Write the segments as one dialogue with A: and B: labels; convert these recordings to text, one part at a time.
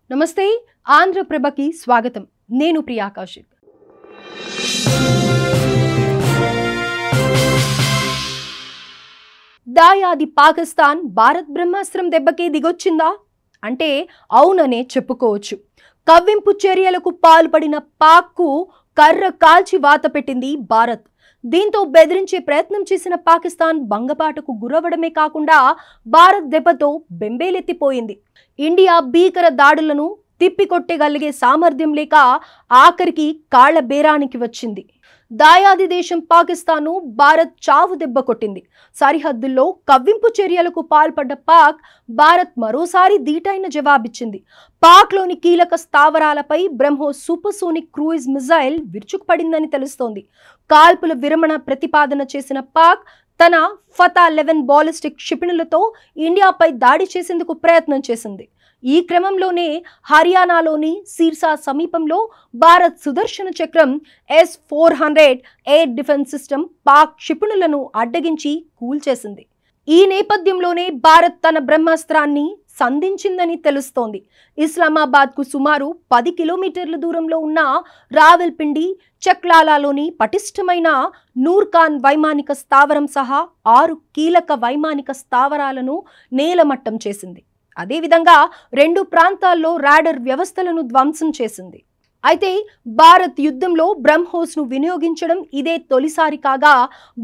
A: నమస్తే ఆంధ్రప్రభకి స్వాగతం. నేను ప్రియా కౌశిక్. దాయాది పాకిస్తాన్ భారత్ బ్రహ్మాస్త్రం దెబ్బకి దిగొచ్చిందా అంటే అవుననే చెప్పుకోవచ్చు. కవ్వింపు చర్యలకు పాల్పడిన పాక్కు కర్ర కాల్చి వాత పెట్టింది భారత్. దీంతో బెదిరించే ప్రయత్నం చేసిన పాకిస్తాన్ భంగపాటుకు గురవడమే కాకుండా భారత్ దెబ్బతో బెంబేలెత్తిపోయింది. ఇండియా భీకర దాడులను తిప్పికొట్టగలిగే సామర్థ్యం లేక ఆఖరికి కాళ్ల బేరానికి వచ్చింది. దాయాది దేశం పాకిస్తాన్ను భారత్ చావు దెబ్బ కొట్టింది. సరిహద్దుల్లో కవ్వింపు చర్యలకు పాల్పడ్డ పాక్ భారత్ మరోసారి ధీటైన జవాబిచ్చింది. పాక్లోని కీలక స్థావరాలపై బ్రహ్మోస్ సూపర్సోనిక్ క్రూయిజ్ మిజైల్ విరుచుకుపడిందని తెలుస్తోంది. కాల్పుల విరమణ ప్రతిపాదన చేసిన పాక్ తన ఫతా-11 బాలిస్టిక్ క్షిపణులతో ఇండియాపై దాడి చేసేందుకు ప్రయత్నం చేసింది. ఈ క్రమంలోనే హర్యానాలోని సిర్సా సమీపంలో భారత్ సుదర్శన చక్రం S-400 air defence system Pak క్షిపణులను అడ్డగించి కూల్చేసింది. ఈ నేపథ్యంలోనే భారత్ తన బ్రహ్మాస్త్రాన్ని సంధించిందని తెలుస్తోంది. ఇస్లామాబాద్కు సుమారు 10 కిలోమీటర్ల దూరంలో ఉన్న రావల్పిండి, చక్లాలాలోని పటిష్టమైన నూర్ఖాన్ వైమానిక స్థావరం సహా 6 కీలక వైమానిక స్థావరాలను నేలమట్టం చేసింది. అదేవిధంగా 2 ప్రాంతాల్లో రాడర్ వ్యవస్థలను ధ్వంసం చేసింది. అయితే భారత్ యుద్ధంలో బ్రహ్మోస్ను వినియోగించడం ఇదే తొలిసారి కాగా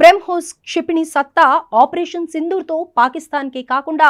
A: బ్రహ్మోస్ క్షిపణి సత్తా ఆపరేషన్ సింధూర్తో పాకిస్తాన్కే కాకుండా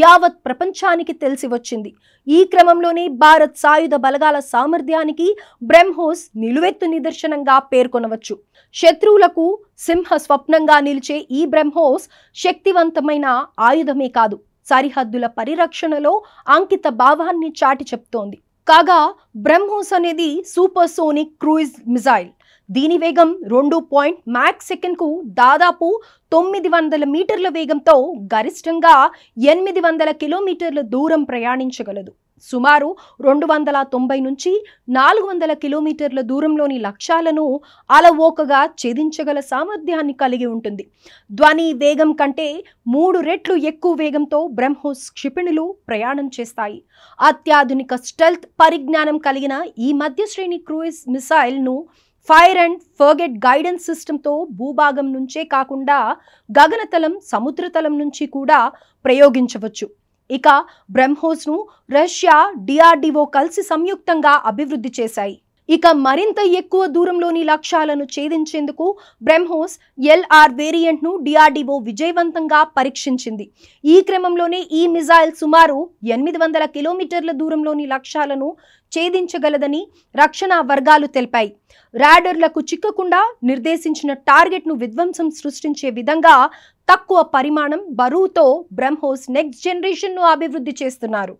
A: యావత్ ప్రపంచానికి తెలిసి వచ్చింది. ఈ క్రమంలోనే భారత్ సాయుధ బలగాల సామర్థ్యానికి బ్రహ్మోస్ నిలువెత్తు నిదర్శనంగా పేర్కొనవచ్చు. శత్రువులకు సింహ స్వప్నంగా నిలిచే ఈ బ్రహ్మోస్ శక్తివంతమైన ఆయుధమే కాదు, సరిహద్దుల పరిరక్షణలో అంకిత భావాన్ని చాటి చెప్తోంది. కాగా బ్రహ్మోస్ అనేది సూపర్సోనిక్ క్రూయిజ్ మిజైల్. దీని వేగం 2 మాక్ సెకండ్కు దాదాపు 900 మీటర్ల వేగంతో గరిష్టంగా 800 కిలోమీటర్ల దూరం ప్రయాణించగలదు. సుమారు 290 నుంచి 400 కిలోమీటర్ల దూరంలోని లక్ష్యాలను అలవోకగా ఛేదించగల సామర్థ్యాన్ని కలిగి ఉంటుంది. ధ్వని వేగం కంటే 3 రెట్లు ఎక్కువ వేగంతో బ్రహ్మోస్ క్షిపణులు ప్రయాణం చేస్తాయి. అత్యాధునిక స్టెల్త్ పరిజ్ఞానం కలిగిన ఈ మధ్య శ్రేణి క్రూయిజ్ మిసైల్ను ఫైర్ అండ్ ఫర్గెట్ గైడెన్స్ సిస్టంతో భూభాగం నుంచే కాకుండా గగనతలం, సముద్రతలం నుంచి కూడా ప్రయోగించవచ్చు. ఇక బ్రహ్మోస్ను రష్యా, DRDO కలిసి సంయుక్తంగా అభివృద్ధి చేశాయి. ఇక మరింత ఎక్కువ దూరంలోని లక్ష్యాలను ఛేదించేందుకు బ్రహ్మోస్ LR వేరియంట్ను DRDO విజయవంతంగా పరీక్షించింది. ఈ క్రమంలోనే ఈ మిజైల్ సుమారు 800 కిలోమీటర్ల దూరంలోని లక్ష్యాలను ఛేదించగలదని రక్షణ వర్గాలు తెలిపాయి. రాడర్లకు చిక్కకుండా నిర్దేశించిన టార్గెట్ను విధ్వంసం సృష్టించే విధంగా తక్కువ పరిమాణం, బరువుతో బ్రహ్మోస్ నెక్స్ట్ జనరేషన్ను అభివృద్ధి చేస్తున్నారు.